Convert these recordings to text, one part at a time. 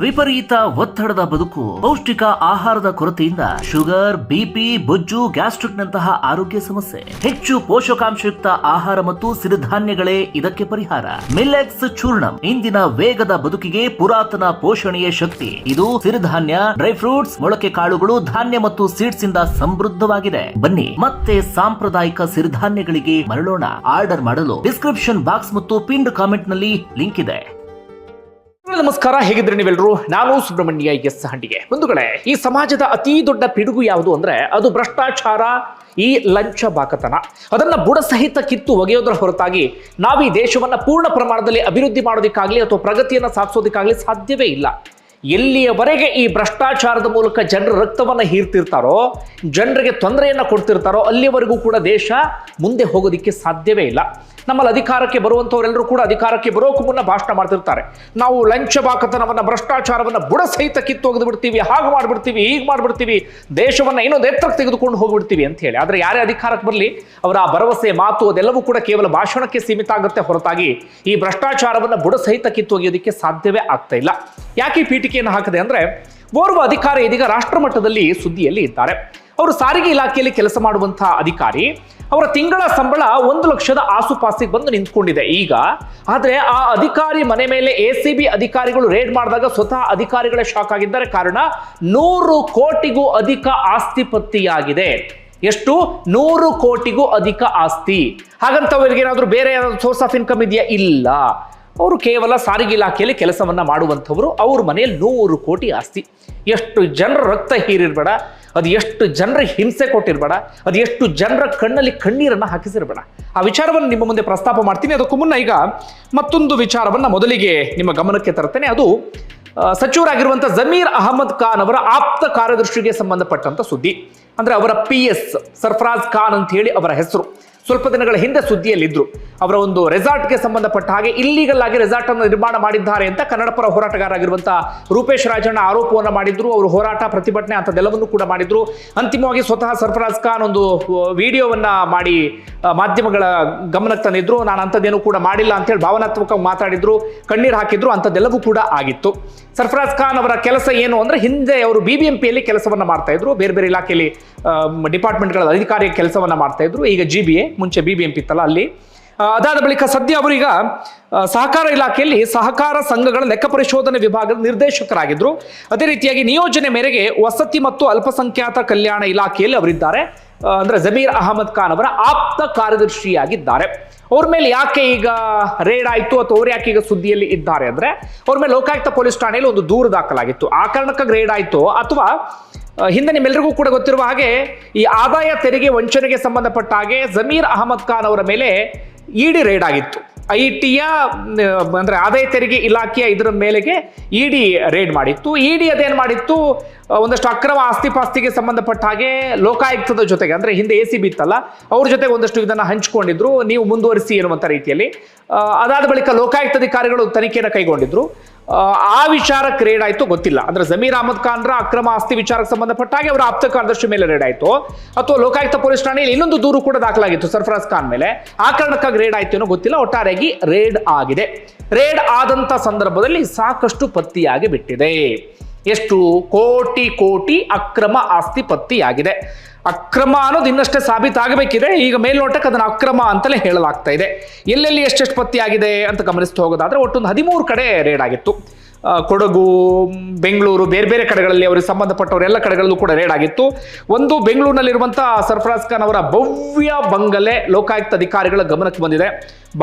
ವಿಪರೀತ ಒತ್ತಡದ ಬದುಕು, ಪೌಷ್ಟಿಕ ಆಹಾರದ ಕೊರತೆಯಿಂದ ಶುಗರ್, ಬಿಪಿ, ಬೊಜ್ಜು, ಗ್ಯಾಸ್ಟ್ರಿಕ್ ನಂತಹ ಆರೋಗ್ಯ ಸಮಸ್ಯೆ. ಹೆಚ್ಚು ಪೋಷಕಾಂಶಯುಕ್ತ ಆಹಾರ ಮತ್ತು ಸಿರಿಧಾನ್ಯಗಳೇ ಇದಕ್ಕೆ ಪರಿಹಾರ. ಮಿಲ್ಲೆಟ್ಸ್ ಚೂರ್ಣಂ ಇಂದಿನ ವೇಗದ ಬದುಕಿಗೆ ಪುರಾತನ ಪೋಷಣೆಯ ಶಕ್ತಿ. ಇದು ಸಿರಿಧಾನ್ಯ, ಡ್ರೈ ಫ್ರೂಟ್ಸ್, ಮೊಳಕೆ ಕಾಳುಗಳು, ಧಾನ್ಯ ಮತ್ತು ಸೀಡ್ಸ್ ಇಂದ ಸಮೃದ್ಧವಾಗಿದೆ. ಬನ್ನಿ ಮತ್ತೆ ಸಾಂಪ್ರದಾಯಿಕ ಸಿರಿಧಾನ್ಯಗಳಿಗೆ ಮರಳೋಣ. ಆರ್ಡರ್ ಮಾಡಲು ಡಿಸ್ಕ್ರಿಪ್ಷನ್ ಬಾಕ್ಸ್ ಮತ್ತು ಪಿನ್ಡ್ ಕಾಮೆಂಟ್ ನಲ್ಲಿ ಲಿಂಕ್ ಇದೆ. ನಮಸ್ಕಾರ, ಹೇಗಿದ್ರೆ ನೀವೆಲ್ಲರೂ? ನಾನು ಸುಬ್ರಹ್ಮಣ್ಯ ಎಸ್ ಹಂಡಿಗೆ. ಬಂಧುಗಳೇ, ಈ ಸಮಾಜದ ಅತಿ ದೊಡ್ಡ ಪಿಡುಗು ಯಾವುದು ಅಂದ್ರೆ ಅದು ಭ್ರಷ್ಟಾಚಾರ, ಈ ಲಂಚ ಬಾಕತನ. ಅದನ್ನ ಬುಡಸಹಿತ ಕಿತ್ತು ಒಗೆಯೋದ್ರ ಹೊರತಾಗಿ ನಾವು ಈ ದೇಶವನ್ನ ಪೂರ್ಣ ಪ್ರಮಾಣದಲ್ಲಿ ಅಭಿವೃದ್ಧಿ ಮಾಡೋದಕ್ಕಾಗ್ಲಿ ಅಥವಾ ಪ್ರಗತಿಯನ್ನ ಸಾಧಿಸೋದಕ್ಕಾಗ್ಲಿ ಸಾಧ್ಯವೇ ಇಲ್ಲ. ಎಲ್ಲಿಯವರೆಗೆ ಈ ಭ್ರಷ್ಟಾಚಾರದ ಮೂಲಕ ಜನರ ರಕ್ತವನ್ನ ಹೀರ್ತಿರ್ತಾರೋ, ಜನರಿಗೆ ತೊಂದರೆಯನ್ನ ಕೊಡ್ತಿರ್ತಾರೋ, ಅಲ್ಲಿಯವರೆಗೂ ಕೂಡ ದೇಶ ಮುಂದೆ ಹೋಗೋದಿಕ್ಕೆ ಸಾಧ್ಯವೇ ಇಲ್ಲ. ನಮ್ಮಲ್ಲಿ ಅಧಿಕಾರಕ್ಕೆ ಬರುವಂಥವರೆಲ್ಲರೂ ಕೂಡ ಅಧಿಕಾರಕ್ಕೆ ಬರೋಕ್ಕೂ ಮುನ್ನ ಭಾಷಣ ಮಾಡ್ತಿರ್ತಾರೆ. ನಾವು ಲಂಚ ಬಾಕತನವನ್ನ, ಭ್ರಷ್ಟಾಚಾರವನ್ನ ಬುಡಸಹಿತ ಕಿತ್ತು ಒಗೆದು ಬಿಡ್ತೀವಿ, ಹಾಗೆ ಮಾಡ್ಬಿಡ್ತೀವಿ, ಹೀಗೆ ಮಾಡ್ಬಿಡ್ತೀವಿ, ದೇಶವನ್ನ ಇನ್ನೊಂದು ಎತ್ತರಕ್ಕೆ ತೆಗೆದುಕೊಂಡು ಹೋಗ್ಬಿಡ್ತೀವಿ ಅಂತ ಹೇಳಿ. ಆದ್ರೆ ಯಾರೇ ಅಧಿಕಾರಕ್ಕೆ ಬರಲಿ, ಅವರ ಆ ಭರವಸೆ, ಮಾತು ಅದೆಲ್ಲವೂ ಕೂಡ ಕೇವಲ ಭಾಷಣಕ್ಕೆ ಸೀಮಿತ ಆಗುತ್ತೆ ಹೊರತಾಗಿ ಈ ಭ್ರಷ್ಟಾಚಾರವನ್ನ ಬುಡಸಹಿತ ಕಿತ್ತು ಒಗೆಯೋದಕ್ಕೆ ಸಾಧ್ಯವೇ ಆಗ್ತಾ ಇಲ್ಲ. ಯಾಕೆ ಈ ಪೀಠಿಕೆಯನ್ನು ಹಾಕಿದೆ ಅಂದ್ರೆ, ಓರ್ವ ಅಧಿಕಾರಿ ಇದೀಗ ರಾಷ್ಟ್ರ ಮಟ್ಟದಲ್ಲಿ ಸುದ್ದಿಯಲ್ಲಿ ಇದ್ದಾರೆ. ಅವರು ಸಾರಿಗೆ ಇಲಾಖೆಯಲ್ಲಿ ಕೆಲಸ ಮಾಡುವಂತಹ ಅಧಿಕಾರಿ. ಅವರ ತಿಂಗಳ ಸಂಬಳ 1 ಲಕ್ಷದ ಆಸುಪಾಸಿಗೆ ಬಂದು ನಿಂತ್ಕೊಂಡಿದೆ ಈಗ. ಆದ್ರೆ ಆ ಅಧಿಕಾರಿ ಮನೆ ಮೇಲೆ ACB ಅಧಿಕಾರಿಗಳು ರೇಡ್ ಮಾಡಿದಾಗ ಸ್ವತಃ ಅಧಿಕಾರಿಗಳೇ ಶಾಕ್ ಆಗಿದ್ದಾರೆ. ಕಾರಣ 100 ಕೋಟಿಗೂ ಅಧಿಕ ಆಸ್ತಿ ಪತ್ತೆಯಾಗಿದೆ. ಎಷ್ಟು? 100 ಕೋಟಿಗೂ ಅಧಿಕ ಆಸ್ತಿ. ಹಾಗಂತ ಅವರಿಗೆ ಏನಾದ್ರು ಬೇರೆ ಏನಾದ್ರು ಸೋರ್ಸ್ ಆಫ್ ಇನ್ಕಮ್ ಇದೆಯಾ? ಇಲ್ಲ. ಅವರು ಕೇವಲ ಸಾರಿಗೆ ಇಲಾಖೆಯಲ್ಲಿ ಕೆಲಸವನ್ನ ಮಾಡುವಂಥವ್ರು. ಅವ್ರ ಮನೆಯಲ್ಲಿ 100 ಕೋಟಿ ಆಸ್ತಿ. ಎಷ್ಟು ಜನರ ರಕ್ತ ಹೀರಿರ್ಬೇಡ, ಅದು ಎಷ್ಟು ಜನರ ಹಿಂಸೆ ಕೊಟ್ಟಿರ್ಬೇಡ, ಅದು ಎಷ್ಟು ಜನರ ಕಣ್ಣಲ್ಲಿ ಕಣ್ಣೀರನ್ನ ಹಾಕಿಸಿರ್ಬೇಡ. ಆ ವಿಚಾರವನ್ನು ನಿಮ್ಮ ಮುಂದೆ ಪ್ರಸ್ತಾಪ ಮಾಡ್ತೀನಿ. ಅದಕ್ಕೂ ಮುನ್ನ ಈಗ ಮತ್ತೊಂದು ವಿಚಾರವನ್ನ ಮೊದಲಿಗೆ ನಿಮ್ಮ ಗಮನಕ್ಕೆ ತರ್ತೇನೆ. ಅದು ಸಚಿವರಾಗಿರುವಂತಹ ಜಮೀರ್ ಅಹಮದ್ ಖಾನ್ ಅವರ ಆಪ್ತ ಕಾರ್ಯದರ್ಶಿಗೆ ಸಂಬಂಧಪಟ್ಟಂತ ಸುದ್ದಿ. ಅಂದ್ರೆ ಅವರ PS ಸರ್ಫರಾಜ್ ಖಾನ್ ಅಂತ ಹೇಳಿ ಅವರ ಹೆಸರು. ಸ್ವಲ್ಪ ದಿನಗಳ ಹಿಂದೆ ಸುದ್ದಿಯಲ್ಲಿದ್ರು. ಅವರ ಒಂದು ರೆಸಾರ್ಟ್ಗೆ ಸಂಬಂಧಪಟ್ಟ ಹಾಗೆ ಇಲ್ಲೀಗಲ್ ಆಗಿ ರೆಸಾರ್ಟ್ ಅನ್ನು ನಿರ್ಮಾಣ ಮಾಡಿದ್ದಾರೆ ಅಂತ ಕನ್ನಡ ಪರ ಹೋರಾಟಗಾರರಾಗಿರುವಂತಹ ರೂಪೇಶ್ ರಾಜಣ್ಣ ಆರೋಪವನ್ನು ಮಾಡಿದ್ರು. ಅವರು ಹೋರಾಟ, ಪ್ರತಿಭಟನೆ ಅಂತದೆಲ್ಲವನ್ನೂ ಕೂಡ ಮಾಡಿದ್ರು. ಅಂತಿಮವಾಗಿ ಸ್ವತಃ ಸರ್ಫರಾಜ್ ಖಾನ್ ಒಂದು ವಿಡಿಯೋವನ್ನ ಮಾಡಿ ಮಾಧ್ಯಮಗಳ ಗಮನಕ್ಕೆ ತಂದಿದ್ರು. ನಾನು ಅಂಥದ್ದೇನು ಕೂಡ ಮಾಡಿಲ್ಲ ಅಂತ ಹೇಳಿ ಭಾವನಾತ್ಮಕವಾಗಿ ಮಾತಾಡಿದ್ರು, ಕಣ್ಣೀರು ಹಾಕಿದ್ರು. ಅಂಥದ್ದೆಲ್ಲವೂ ಕೂಡ ಆಗಿತ್ತು. ಸರ್ಫರಾಜ್ ಖಾನ್ ಅವರ ಕೆಲಸ ಏನು ಅಂದ್ರೆ, ಹಿಂದೆ ಅವರು BBMPಯಲ್ಲಿ ಕೆಲಸವನ್ನ ಮಾಡ್ತಾ ಇದ್ರು. ಬೇರೆ ಬೇರೆ ಇಲಾಖೆಯಲ್ಲಿ ಡಿಪಾರ್ಟ್ಮೆಂಟ್ಗಳ ಅಧಿಕಾರಿಯ ಕೆಲಸವನ್ನ ಮಾಡ್ತಾ ಇದ್ರು. ಈಗ GBA, ಮುಂಚೆ BBMP ಇತ್ತಲ್ಲ ಅಲ್ಲಿ. ಅದಾದ ಬಳಿಕ ಸದ್ಯ ಅವರೀಗ ಸಹಕಾರ ಇಲಾಖೆಯಲ್ಲಿ ಸಹಕಾರ ಸಂಘಗಳ ಲೆಕ್ಕ ಪರಿಶೋಧನೆ ವಿಭಾಗದ ನಿರ್ದೇಶಕರಾಗಿದ್ರು. ಅದೇ ರೀತಿಯಾಗಿ ನಿಯೋಜನೆ ಮೇರೆಗೆ ವಸತಿ ಮತ್ತು ಅಲ್ಪಸಂಖ್ಯಾತ ಕಲ್ಯಾಣ ಇಲಾಖೆಯಲ್ಲಿ ಅವರಿದ್ದಾರೆ. ಅಂದ್ರೆ ಜಮೀರ್ ಅಹಮದ್ ಖಾನ್ ಅವರ ಆಪ್ತ ಕಾರ್ಯದರ್ಶಿಯಾಗಿದ್ದಾರೆ. ಅವ್ರ ಮೇಲೆ ಯಾಕೆ ಈಗ ರೇಡ್ ಆಯ್ತು ಅಥವಾ ಅವ್ರು ಯಾಕೆ ಈಗ ಸುದ್ದಿಯಲ್ಲಿ ಇದ್ದಾರೆ ಅಂದ್ರೆ, ಅವ್ರ ಮೇಲೆ ಲೋಕಾಯುಕ್ತ ಪೊಲೀಸ್ ಠಾಣೆಯಲ್ಲಿ ಒಂದು ದೂರು ದಾಖಲಾಗಿತ್ತು. ಆ ಕಾರಣಕ್ಕಾಗಿ ರೇಡ್ ಆಯ್ತು ಅಥವಾ ಹಿಂದೆ ನಿಮ್ಮೆಲ್ಲರಿಗೂ ಕೂಡ ಗೊತ್ತಿರುವ ಹಾಗೆ ಈ ಆದಾಯ ತೆರಿಗೆ ವಂಚನೆಗೆ ಸಂಬಂಧಪಟ್ಟ ಹಾಗೆ ಜಮೀರ್ ಅಹಮದ್ ಖಾನ್ ಅವರ ಮೇಲೆ ED ರೇಡ್ ಆಗಿತ್ತು. ITಯ ಅಂದ್ರೆ ಆದಾಯ ತೆರಿಗೆ ಇಲಾಖೆಯ ಇದರ ಮೇಲೆಗೆ ED ರೇಡ್ ಮಾಡಿತ್ತು. ED ಅದೇನ್ ಮಾಡಿತ್ತು, ಒಂದಷ್ಟು ಅಕ್ರಮ ಆಸ್ತಿ ಪಾಸ್ತಿಗೆ ಸಂಬಂಧಪಟ್ಟ ಹಾಗೆ ಲೋಕಾಯುಕ್ತದ ಜೊತೆಗೆ, ಅಂದ್ರೆ ಹಿಂದೆ ACB ಇತ್ತಲ್ಲ, ಅವ್ರ ಜೊತೆಗೆ ಒಂದಷ್ಟು ಇದನ್ನ ಹಂಚಿಕೊಂಡಿದ್ರು, ನೀವು ಮುಂದುವರಿಸಿ ಎನ್ನುವಂತ ರೀತಿಯಲ್ಲಿ. ಅದಾದ ಬಳಿಕ ಲೋಕಾಯುಕ್ತ ಅಧಿಕಾರಿಗಳು ತನಿಖೆಯನ್ನು ಕೈಗೊಂಡಿದ್ರು. ಆ ವಿಚಾರಕ್ಕೆ ರೇಡ್ ಆಯ್ತು ಗೊತ್ತಿಲ್ಲ. ಅಂದ್ರೆ ಜಮೀರ್ ಅಹಮದ್ ಖಾನ್ರ ಅಕ್ರಮ ಆಸ್ತಿ ವಿಚಾರಕ್ಕೆ ಸಂಬಂಧಪಟ್ಟ ಹಾಗೆ ಅವರ ಆಪ್ತ ಕಾರ್ಯದರ್ಶಿ ಮೇಲೆ ರೇಡ್ ಆಯ್ತು, ಅಥವಾ ಲೋಕಾಯುಕ್ತ ಪೊಲೀಸ್ ಠಾಣೆಯಲ್ಲಿ ಇನ್ನೊಂದು ದೂರು ಕೂಡ ದಾಖಲಾಗಿತ್ತು ಸರ್ಫರಾಜ್ ಖಾನ್ ಮೇಲೆ. ಆ ಕಾರಣಕ್ಕಾಗಿ ರೇಡ್ ಆಯ್ತು ಏನೋ ಗೊತ್ತಿಲ್ಲ. ಒಟ್ಟಾರೆಯಾಗಿ ರೇಡ್ ಆಗಿದೆ. ರೇಡ್ ಆದಂತ ಸಂದರ್ಭದಲ್ಲಿ ಸಾಕಷ್ಟು ಪತ್ತೆಯಾಗಿ ಬಿಟ್ಟಿದೆ. ಎಷ್ಟು? ಕೋಟಿ ಕೋಟಿ ಅಕ್ರಮ ಆಸ್ತಿ ಪತ್ತೆಯಾಗಿದೆ. ಅಕ್ರಮ ಅನ್ನೋದು ಇನ್ನಷ್ಟೇ ಸಾಬೀತಾಗಬೇಕಿದೆ. ಈಗ ಮೇಲ್ನೋಟಕ್ಕೆ ಅದನ್ನು ಅಕ್ರಮ ಅಂತಲೇ ಹೇಳಲಾಗ್ತಾ ಇದೆ. ಎಲ್ಲೆಲ್ಲಿ ಎಷ್ಟೆಷ್ಟು ಪತ್ತೆಯಾಗಿದೆ ಅಂತ ಗಮನಿಸ್ತಾ ಹೋಗೋದಾದ್ರೆ ಒಟ್ಟೊಂದು 13 ಕಡೆ ರೇಡ್ ಆಗಿತ್ತು. ಕೊಡಗು, ಬೆಂಗಳೂರು, ಬೇರೆ ಬೇರೆ ಕಡೆಗಳಲ್ಲಿ ಅವರಿಗೆ ಸಂಬಂಧಪಟ್ಟವರೆಲ್ಲ ಕಡೆಗಳಲ್ಲೂ ಕೂಡ ರೇಡ್ ಆಗಿತ್ತು. ಒಂದು ಬೆಂಗಳೂರಿನಲ್ಲಿರುವಂತಹ ಸರ್ಫರಾಜ್ ಖಾನ್ ಅವರ ಭವ್ಯ ಬಂಗಲೆ ಲೋಕಾಯುಕ್ತ ಅಧಿಕಾರಿಗಳ ಗಮನಕ್ಕೆ ಬಂದಿದೆ.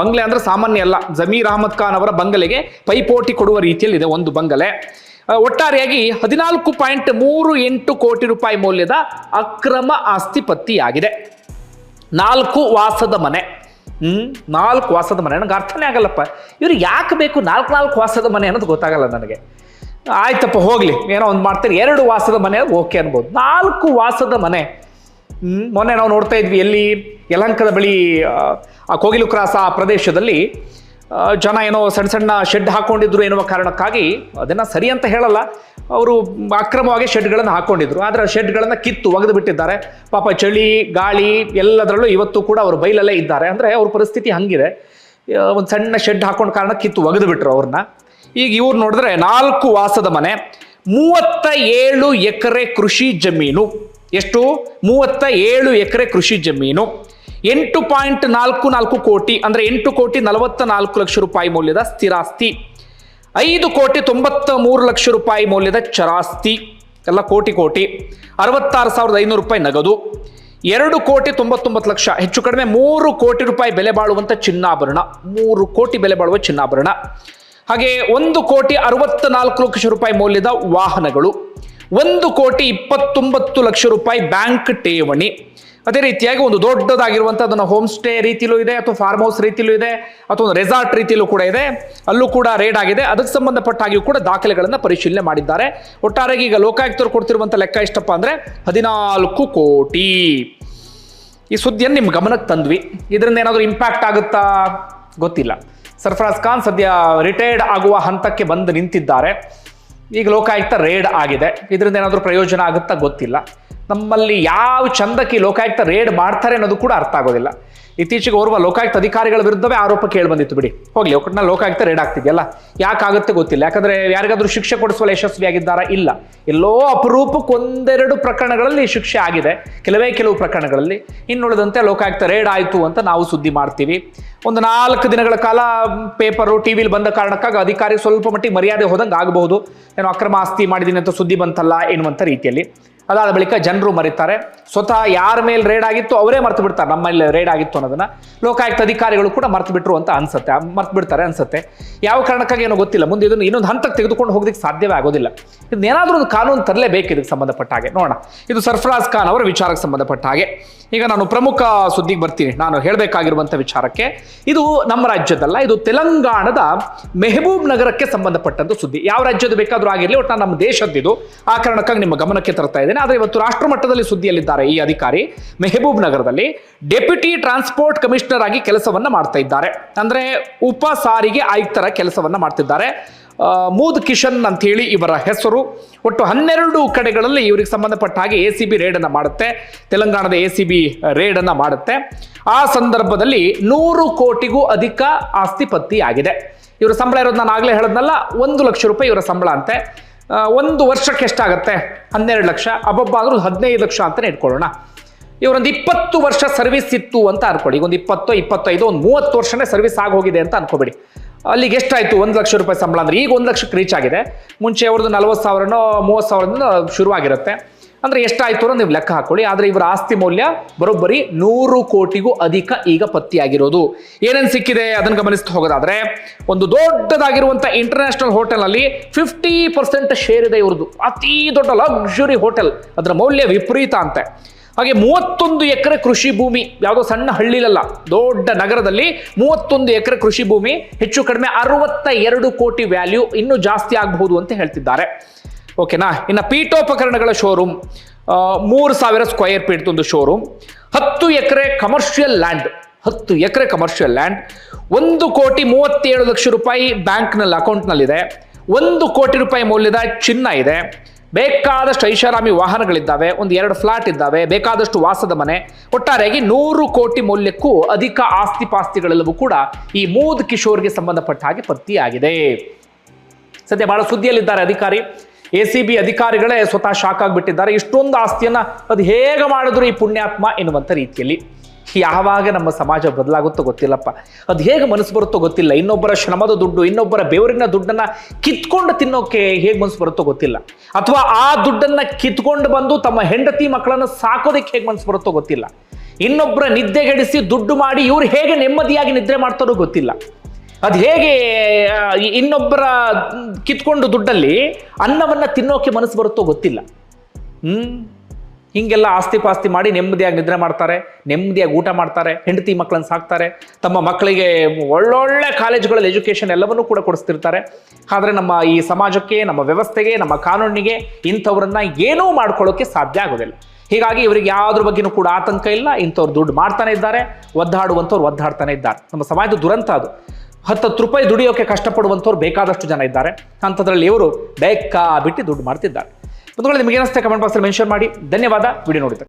ಬಂಗಲೆ ಅಂದ್ರೆ ಸಾಮಾನ್ಯ ಅಲ್ಲ, ಜಮೀರ್ ಅಹಮದ್ ಖಾನ್ ಅವರ ಬಂಗಲೆಗೆ ಪೈಪೋಟಿ ಕೊಡುವ ರೀತಿಯಲ್ಲಿದೆ ಒಂದು ಬಂಗಲೆ. ಒಟ್ಟಾರೆಯಾಗಿ 14.38 ಕೋಟಿ ರೂಪಾಯಿ ಮೌಲ್ಯದ ಅಕ್ರಮ ಆಸ್ತಿ ಪತ್ತೆಯಾಗಿದೆ. 4 ವಾಸದ ಮನೆ. 4 ವಾಸದ ಮನೆ. ನನಗೆ ಅರ್ಥನೇ ಆಗಲ್ಲಪ್ಪ, ಇವ್ರಿಗೆ ಯಾಕೆ ಬೇಕು 4 ವಾಸದ ಮನೆ ಅನ್ನೋದು ಗೊತ್ತಾಗಲ್ಲ ನನಗೆ. ಆಯ್ತಪ್ಪ ಹೋಗ್ಲಿ, ಏನೋ ಒಂದು ಮಾಡ್ತಾರೆ. 2 ವಾಸದ ಮನೆ ಓಕೆ ಅನ್ಬೋದು, 4 ವಾಸದ ಮನೆ. ಮೊನ್ನೆ ನಾವು ನೋಡ್ತಾ ಇದ್ವಿ, ಎಲ್ಲಿ ಯಲಹಂಕದ ಬಳಿ ಕೋಗಿಲು ಕ್ರಾಸ ಆ ಪ್ರದೇಶದಲ್ಲಿ ಜನ ಏನೋ ಸಣ್ಣ ಸಣ್ಣ ಶೆಡ್ ಹಾಕೊಂಡಿದ್ರು ಎನ್ನುವ ಕಾರಣಕ್ಕಾಗಿ, ಅದನ್ನ ಸರಿ ಅಂತ ಹೇಳಲ್ಲ, ಅವರು ಅಕ್ರಮವಾಗಿ ಶೆಡ್ಗಳನ್ನು ಹಾಕೊಂಡಿದ್ರು. ಆದರೆ ಶೆಡ್ಗಳನ್ನು ಕಿತ್ತು ಒಗೆದು ಬಿಟ್ಟಿದ್ದಾರೆ. ಪಾಪ ಚಳಿ ಗಾಳಿ ಎಲ್ಲದರಲ್ಲೂ ಇವತ್ತು ಕೂಡ ಅವರು ಬೈಲಲ್ಲೇ ಇದ್ದಾರೆ. ಅಂದರೆ ಅವ್ರ ಪರಿಸ್ಥಿತಿ ಹಂಗಿದೆ. ಒಂದು ಸಣ್ಣ ಶೆಡ್ ಹಾಕೊಂಡ ಕಾರಣ ಕಿತ್ತು ಒಗೆದು ಬಿಟ್ರು ಅವ್ರನ್ನ. ಈಗ ಇವ್ರು ನೋಡಿದ್ರೆ 4 ವಾಸದ ಮನೆ, 37 ಎಕರೆ ಕೃಷಿ ಜಮೀನು. ಎಷ್ಟು? 37 ಎಕರೆ ಕೃಷಿ ಜಮೀನು, 8.44 ಕೋಟಿ ಅಂದ್ರೆ 8,44 ಲಕ್ಷ ರೂಪಾಯಿ ಮೌಲ್ಯದ ಸ್ಥಿರಾಸ್ತಿ, 5,93 ಲಕ್ಷ ರೂಪಾಯಿ ಮೌಲ್ಯದ ಚರಾಸ್ತಿ, ಎಲ್ಲ ಕೋಟಿ, 66,500 ರೂಪಾಯಿ ನಗದು, 2,99 ಲಕ್ಷ, ಹೆಚ್ಚು ಕಡಿಮೆ 3 ಕೋಟಿ ರೂಪಾಯಿ ಬೆಲೆ ಬಾಳುವಂತ ಚಿನ್ನಾಭರಣ, 3 ಕೋಟಿ ಬೆಲೆ ಬಾಳುವ ಚಿನ್ನಾಭರಣ, ಹಾಗೆ 1,64 ಲಕ್ಷ ರೂಪಾಯಿ ಮೌಲ್ಯದ ವಾಹನಗಳು, 1,29 ಲಕ್ಷ ರೂಪಾಯಿ ಬ್ಯಾಂಕ್ ಠೇವಣಿ. ಅದೇ ರೀತಿಯಾಗಿ ಒಂದು ದೊಡ್ಡದಾಗಿರುವಂತಹ ಅದನ್ನು ಹೋಮ್ ಸ್ಟೇ ರೀತಿಲೂ ಇದೆ, ಅಥವಾ ಫಾರ್ಮ್ ಹೌಸ್ ರೀತಿಲೂ ಇದೆ, ಅಥವಾ ಒಂದು ರೆಸಾರ್ಟ್ ರೀತಿಲೂ ಕೂಡ ಇದೆ, ಅಲ್ಲೂ ಕೂಡ ರೇಡ್ ಆಗಿದೆ. ಅದಕ್ಕೆ ಸಂಬಂಧಪಟ್ಟ ಹಾಗೆಯೂ ಕೂಡ ದಾಖಲೆಗಳನ್ನು ಪರಿಶೀಲನೆ ಮಾಡಿದ್ದಾರೆ. ಒಟ್ಟಾರೆಯಾಗಿ ಈಗ ಲೋಕಾಯುಕ್ತರು ಕೊಡ್ತಿರುವಂತ ಲೆಕ್ಕ ಎಷ್ಟಪ್ಪ ಅಂದ್ರೆ 14 ಕೋಟಿ. ಈ ಸುದ್ದಿಯನ್ನು ನಿಮ್ಮ ಗಮನಕ್ಕೆ ತಂದ್ವಿ. ಇದರಿಂದ ಏನಾದರೂ ಇಂಪ್ಯಾಕ್ಟ್ ಆಗುತ್ತಾ ಗೊತ್ತಿಲ್ಲ. ಸರ್ಫರಾಜ್ ಖಾನ್ ಸದ್ಯ ರಿಟೈರ್ಡ್ ಆಗುವ ಹಂತಕ್ಕೆ ಬಂದು ನಿಂತಿದ್ದಾರೆ. ಈಗ ಲೋಕಾಯುಕ್ತ ರೇಡ್ ಆಗಿದೆ. ಇದರಿಂದ ಏನಾದರೂ ಪ್ರಯೋಜನ ಆಗುತ್ತಾ ಗೊತ್ತಿಲ್ಲ. ನಮ್ಮಲ್ಲಿ ಯಾವ ಚಂದಕ್ಕೆ ಲೋಕಾಯುಕ್ತ ರೇಡ್ ಮಾಡ್ತಾರೆ ಅನ್ನೋದು ಕೂಡ ಅರ್ಥ ಆಗೋದಿಲ್ಲ. ಇತ್ತೀಚೆಗೆ ಓರ್ವ ಲೋಕಾಯುಕ್ತ ಅಧಿಕಾರಿಗಳ ವಿರುದ್ಧವೇ ಆರೋಪ ಕೇಳಿ ಬಂದಿತ್ತು. ಬಿಡಿ ಹೋಗ್ಲಿ, ಒಟ್ಟಿನಲ್ಲಿ ಲೋಕಾಯುಕ್ತ ರೇಡ್ ಆಗ್ತಿದೆಯಲ್ಲ, ಯಾಕಾಗುತ್ತೆ ಗೊತ್ತಿಲ್ಲ. ಯಾಕಂದ್ರೆ ಯಾರಿಗಾದ್ರೂ ಶಿಕ್ಷೆ ಕೊಡಿಸುವಲ್ಲಿ ಯಶಸ್ವಿಯಾಗಿದ್ದಾರಾ? ಇಲ್ಲ. ಎಲ್ಲೋ ಅಪರೂಪಕ್ಕೆ 1-2 ಪ್ರಕರಣಗಳಲ್ಲಿ ಶಿಕ್ಷೆ ಆಗಿದೆ, ಕೆಲವು ಪ್ರಕರಣಗಳಲ್ಲಿ. ಇನ್ನುಳಿದಂತೆ ಲೋಕಾಯುಕ್ತ ರೇಡ್ ಆಯಿತು ಅಂತ ನಾವು ಸುದ್ದಿ ಮಾಡ್ತೀವಿ. ಒಂದು 4 ದಿನಗಳ ಕಾಲ ಪೇಪರು ಟಿವಿಲಿ ಬಂದ ಕಾರಣಕ್ಕಾಗಿ ಅಧಿಕಾರಿ ಸ್ವಲ್ಪ ಮಟ್ಟಿಗೆ ಮರ್ಯಾದೆ ಹೋದಂಗೆ ಆಗಬಹುದು. ಏನೋ ಅಕ್ರಮ ಆಸ್ತಿ ಮಾಡಿದ್ದೀನಿ ಅಂತ ಸುದ್ದಿ ಬಂತಲ್ಲ ಎನ್ನುವಂಥ ರೀತಿಯಲ್ಲಿ. ಅದಾದ ಬಳಿಕ ಜನರು ಮರೀತಾರೆ. ಸ್ವತಃ ಯಾರ ಮೇಲೆ ರೇಡ್ ಆಗಿತ್ತು ಅವರೇ ಮರ್ತು ಬಿಡ್ತಾರೆ ನಮ್ಮಲ್ಲಿ ರೇಡ್ ಆಗಿತ್ತು ಅನ್ನೋದನ್ನ. ಲೋಕಾಯುಕ್ತ ಅಧಿಕಾರಿಗಳು ಕೂಡ ಮರ್ತು ಬಿಟ್ರು ಅಂತ ಅನ್ಸುತ್ತೆ, ಮರ್ತು ಬಿಡ್ತಾರೆ ಅನ್ಸುತ್ತೆ. ಯಾವ ಕಾರಣಕ್ಕಾಗಿ ಏನೋ ಗೊತ್ತಿಲ್ಲ. ಮುಂದೆ ಇದನ್ನು ಇನ್ನೊಂದು ಹಂತಕ್ಕೆ ತೆಗೆದುಕೊಂಡು ಹೋಗೋದಕ್ಕೆ ಸಾಧ್ಯವೇ ಆಗೋದಿಲ್ಲ. ಇದನ್ನೇನಾದ್ರೂ ಒಂದು ಕಾನೂನು ತರಲೇಬೇಕು ಇದಕ್ಕೆ ಸಂಬಂಧಪಟ್ಟ ಹಾಗೆ. ನೋಡೋಣ, ಇದು ಸರ್ಫರಾಜ್ ಖಾನ್ ಅವರ ವಿಚಾರಕ್ಕೆ ಸಂಬಂಧಪಟ್ಟ ಹಾಗೆ. ಈಗ ನಾನು ಪ್ರಮುಖ ಸುದ್ದಿಗೆ ಬರ್ತೀನಿ. ನಾನು ಹೇಳಬೇಕಾಗಿರುವಂಥ ವಿಚಾರಕ್ಕೆ, ಇದು ನಮ್ಮ ರಾಜ್ಯದಲ್ಲ, ಇದು ತೆಲಂಗಾಣದ ಮೆಹಬೂಬ್ ನಗರಕ್ಕೆ ಸಂಬಂಧಪಟ್ಟಂತ ಸುದ್ದಿ. ಯಾವ ರಾಜ್ಯದ ಬೇಕಾದ್ರೂ ಆಗಿರಲಿ, ಒಟ್ಟು ನಮ್ಮ ದೇಶದ್ದಿದು. ಆ ಕಾರಣಕ್ಕಾಗಿ ನಿಮ್ಮ ಗಮನಕ್ಕೆ ತರ್ತಾ ಇದ್ದೇನೆ. ಆದರೆ ಇವತ್ತು ರಾಷ್ಟ್ರ ಮಟ್ಟದಲ್ಲಿ ಸುದ್ದಿಯಲ್ಲಿದ್ದಾರೆ ಈ ಅಧಿಕಾರಿ. ಮೆಹಬೂಬ್ ನಗರದಲ್ಲಿ ಡೆಪ್ಯೂಟಿ ಟ್ರಾನ್ಸ್ಪೋರ್ಟ್ ಕಮಿಷನರ್ ಆಗಿ ಕೆಲಸವನ್ನ ಮಾಡ್ತಾ ಇದ್ದಾರೆ. ಅಂದ್ರೆ ಉಪ ಸಾರಿಗೆ ಆಯುಕ್ತರ ಕೆಲಸವನ್ನ ಮಾಡ್ತಿದ್ದಾರೆ. ಮೂದ್ ಕಿಶನ್ ಅಂತ ಹೇಳಿ ಇವರ ಹೆಸರು. ಒಟ್ಟು 12 ಕಡೆಗಳಲ್ಲಿ ಇವರಿಗೆ ಸಂಬಂಧಪಟ್ಟ ಹಾಗೆ ACB ರೇಡ್ ಅನ್ನ ಮಾಡುತ್ತೆ. ತೆಲಂಗಾಣದ ACB ರೇಡ್ ಅನ್ನ ಮಾಡುತ್ತೆ. ಆ ಸಂದರ್ಭದಲ್ಲಿ 100 ಕೋಟಿಗೂ ಅಧಿಕ ಆಸ್ತಿ ಪತ್ತೆಯಾಗಿದೆ. ಇವರ ಸಂಬಳ ಇರೋದು ನಾನು ಆಗ್ಲೇ ಹೇಳದ್ನಲ್ಲ, 1 ಲಕ್ಷ ರೂಪಾಯಿ ಇವರ ಸಂಬಳ ಅಂತೆ. 1 ವರ್ಷಕ್ಕೆ ಎಷ್ಟಾಗತ್ತೆ? 12 ಲಕ್ಷ. ಅಬ್ಬಬ್ಬ ಆದ್ರೂ 15 ಲಕ್ಷ ಅಂತಾನೆ ಇಟ್ಕೊಳ್ಳೋಣ. ಇವರೊಂದು 20 ವರ್ಷ ಸರ್ವಿಸ್ ಇತ್ತು ಅಂತ ಅನ್ಕೊಳ್ಳಿ. ಈಗ ಒಂದು 20, 25, ಒಂದು 30 ವರ್ಷನೇ ಸರ್ವಿಸ್ ಆಗೋಗಿದೆ ಅಂತ ಅನ್ಕೋಬೇಡಿ. ಅಲ್ಲಿಗೆ ಎಷ್ಟಾಯ್ತು? 1 ಲಕ್ಷ ರೂಪಾಯಿ ಸಂಬಳ ಅಂದ್ರೆ ಈಗ 1 ಲಕ್ಷಕ್ಕೆ ರೀಚ್ ಆಗಿದೆ. ಮುಂಚೆ ಅವ್ರದ್ದು 40,000ನೋ 30,000 ಶುರುವಾಗಿರುತ್ತೆ. ಅಂದ್ರೆ ಎಷ್ಟಾಯ್ತು ಅನ್ನೋ ನೀವು ಲೆಕ್ಕ ಹಾಕೊಳ್ಳಿ. ಆದ್ರೆ ಇವರ ಆಸ್ತಿ ಮೌಲ್ಯ ಬರೋಬ್ಬರಿ 100 ಕೋಟಿಗೂ ಅಧಿಕ ಈಗ ಪತ್ತೆಯಾಗಿರೋದು. ಏನೇನು ಸಿಕ್ಕಿದೆ ಅದನ್ನು ಗಮನಿಸ್ತಾ ಹೋಗೋದಾದ್ರೆ, ಒಂದು ದೊಡ್ಡದಾಗಿರುವಂತ ಇಂಟರ್ನ್ಯಾಷನಲ್ ಹೋಟೆಲ್ ಅಲ್ಲಿ 50% ಶೇರ್ ಇದೆ ಇವ್ರದ್ದು. ಅತಿ ದೊಡ್ಡ ಲಕ್ಸುರಿ ಹೋಟೆಲ್, ಅದರ ಮೌಲ್ಯ ವಿಪರೀತ ಅಂತೆ. ಹಾಗೆ 31 ಎಕರೆ ಕೃಷಿ ಭೂಮಿ, ಯಾವುದೋ ಸಣ್ಣ ಹಳ್ಳಿಲಲ್ಲ, ದೊಡ್ಡ ನಗರದಲ್ಲಿ 31 ಎಕರೆ ಕೃಷಿ ಭೂಮಿ, ಹೆಚ್ಚು ಕಡಿಮೆ 62 ಕೋಟಿ ವ್ಯಾಲ್ಯೂ, ಇನ್ನೂ ಜಾಸ್ತಿ ಆಗಬಹುದು ಅಂತ ಹೇಳ್ತಿದ್ದಾರೆ. ಓಕೆನಾ? ಇನ್ನು ಪೀಠೋಪಕರಣಗಳ ಶೋರೂಮ್, 3,000 ಸ್ಕ್ವಯರ್ ಫೀಟ್ ಒಂದು ಶೋರೂಮ್, 10 ಎಕರೆ ಕಮರ್ಷಿಯಲ್ ಲ್ಯಾಂಡ್, 10 ಎಕರೆ ಕಮರ್ಷಿಯಲ್ ಲ್ಯಾಂಡ್, 1,37 ಲಕ್ಷ ರೂಪಾಯಿ ಬ್ಯಾಂಕ್ನಲ್ಲಿ ಅಕೌಂಟ್ನಲ್ಲಿದೆ, 1 ಕೋಟಿ ರೂಪಾಯಿ ಮೌಲ್ಯದ ಚಿನ್ನ ಇದೆ, ಬೇಕಾದಷ್ಟು ಐಷಾರಾಮಿ ವಾಹನಗಳಿದ್ದಾವೆ, ಒಂದು 2 ಫ್ಲಾಟ್ ಇದ್ದಾವೆ, ಬೇಕಾದಷ್ಟು ವಾಸದ ಮನೆ. ಒಟ್ಟಾರೆಯಾಗಿ 100 ಕೋಟಿ ಮೌಲ್ಯಕ್ಕೂ ಅಧಿಕ ಆಸ್ತಿ ಪಾಸ್ತಿಗಳೆಲ್ಲವೂ ಕೂಡ ಈ ಮೂದ್ ಕಿಶೋರ್ಗೆ ಸಂಬಂಧಪಟ್ಟ ಹಾಗೆ ಪತ್ತೆಯಾಗಿದೆ. ಸದ್ಯ ಬಹಳ ಸುದ್ದಿಯಲ್ಲಿದ್ದಾರೆ ಅಧಿಕಾರಿ. ACB ಅಧಿಕಾರಿಗಳೇ ಸ್ವತಃ ಶಾಕ್ ಆಗಿಬಿಟ್ಟಿದ್ದಾರೆ. ಇಷ್ಟೊಂದು ಆಸ್ತಿಯನ್ನ ಅದು ಹೇಗೆ ಮಾಡಿದ್ರು ಈ ಪುಣ್ಯಾತ್ಮ ಎನ್ನುವಂಥ ರೀತಿಯಲ್ಲಿ. ಯಾವಾಗ ನಮ್ಮ ಸಮಾಜ ಬದಲಾಗುತ್ತೋ ಗೊತ್ತಿಲ್ಲಪ್ಪ. ಅದು ಹೇಗೆ ಮನಸ್ಸು ಬರುತ್ತೋ ಗೊತ್ತಿಲ್ಲ. ಇನ್ನೊಬ್ಬರ ಶ್ರಮದ ದುಡ್ಡು, ಇನ್ನೊಬ್ಬರ ಬೆವರಿನ ದುಡ್ಡನ್ನ ಕಿತ್ಕೊಂಡು ತಿನ್ನೋಕೆ ಹೇಗೆ ಮನಸ್ಸು ಬರುತ್ತೋ ಗೊತ್ತಿಲ್ಲ. ಅಥವಾ ಆ ದುಡ್ಡನ್ನ ಕಿತ್ಕೊಂಡು ಬಂದು ತಮ್ಮ ಹೆಂಡತಿ ಮಕ್ಕಳನ್ನು ಸಾಕೋದಕ್ಕೆ ಹೇಗೆ ಮನಸ್ಸು ಬರುತ್ತೋ ಗೊತ್ತಿಲ್ಲ. ಇನ್ನೊಬ್ಬರ ನಿದ್ದೆಗೆಡಿಸಿ ದುಡ್ಡು ಮಾಡಿ ಇವ್ರು ಹೇಗೆ ನೆಮ್ಮದಿಯಾಗಿ ನಿದ್ರೆ ಮಾಡ್ತಾರೋ ಗೊತ್ತಿಲ್ಲ. ಅದು ಹೇಗೆ ಇನ್ನೊಬ್ಬರ ಕಿತ್ಕೊಂಡು ದುಡ್ಡಲ್ಲಿ ಅನ್ನವನ್ನ ತಿನ್ನೋಕೆ ಮನಸ್ಸು ಬರುತ್ತೋ ಗೊತ್ತಿಲ್ಲ. ಹಿಂಗೆಲ್ಲ ಆಸ್ತಿ ಪಾಸ್ತಿ ಮಾಡಿ ನೆಮ್ಮದಿಯಾಗಿ ನಿದ್ರೆ ಮಾಡ್ತಾರೆ, ನೆಮ್ಮದಿಯಾಗಿ ಊಟ ಮಾಡ್ತಾರೆ, ಹೆಂಡತಿ ಮಕ್ಕಳನ್ನು ಸಾಕ್ತಾರೆ, ತಮ್ಮ ಮಕ್ಕಳಿಗೆ ಒಳ್ಳೊಳ್ಳೆ ಕಾಲೇಜುಗಳಲ್ಲಿ ಎಜುಕೇಷನ್ ಎಲ್ಲವನ್ನೂ ಕೂಡ ಕೊಡಿಸ್ತಿರ್ತಾರೆ. ಆದರೆ ನಮ್ಮ ಈ ಸಮಾಜಕ್ಕೆ, ನಮ್ಮ ವ್ಯವಸ್ಥೆಗೆ, ನಮ್ಮ ಕಾನೂನಿಗೆ ಇಂಥವ್ರನ್ನ ಏನೂ ಮಾಡ್ಕೊಳ್ಳೋಕೆ ಸಾಧ್ಯ ಆಗೋದಿಲ್ಲ. ಹೀಗಾಗಿ ಇವರಿಗೆ ಯಾವುದ್ರ ಬಗ್ಗೆನೂ ಕೂಡ ಆತಂಕ ಇಲ್ಲ. ಇಂಥವ್ರು ದುಡ್ಡು ಮಾಡ್ತಾನೆ ಇದ್ದಾರೆ, ಒದ್ದಾಡುವಂಥವ್ರು ಒದ್ದಾಡ್ತಾನೆ ಇದ್ದಾರೆ. ನಮ್ಮ ಸಮಾಜದ ದುರಂತ ಅದು. 10 ರೂಪಾಯಿ ದುಡಿಯೋಕೆ ಕಷ್ಟಪಡುವಂಥವ್ರು ಬೇಕಾದಷ್ಟು ಜನ ಇದ್ದಾರೆ. ಅಂಥದ್ರಲ್ಲಿ ಇವರು ಬೇಕಾಬಿಟ್ಟು ದುಡ್ಡು ಮಾಡ್ತಿದ್ದಾರೆ. ನಿಮಗೆ ಏನಿಸುತ್ತೆ ಕಮೆಂಟ್ ಬಾಕ್ಸಲ್ಲಿ ಮೆನ್ಷನ್ ಮಾಡಿ. ಧನ್ಯವಾದ ವಿಡಿಯೋ ನೋಡಿದ್ದಕ್ಕೆ.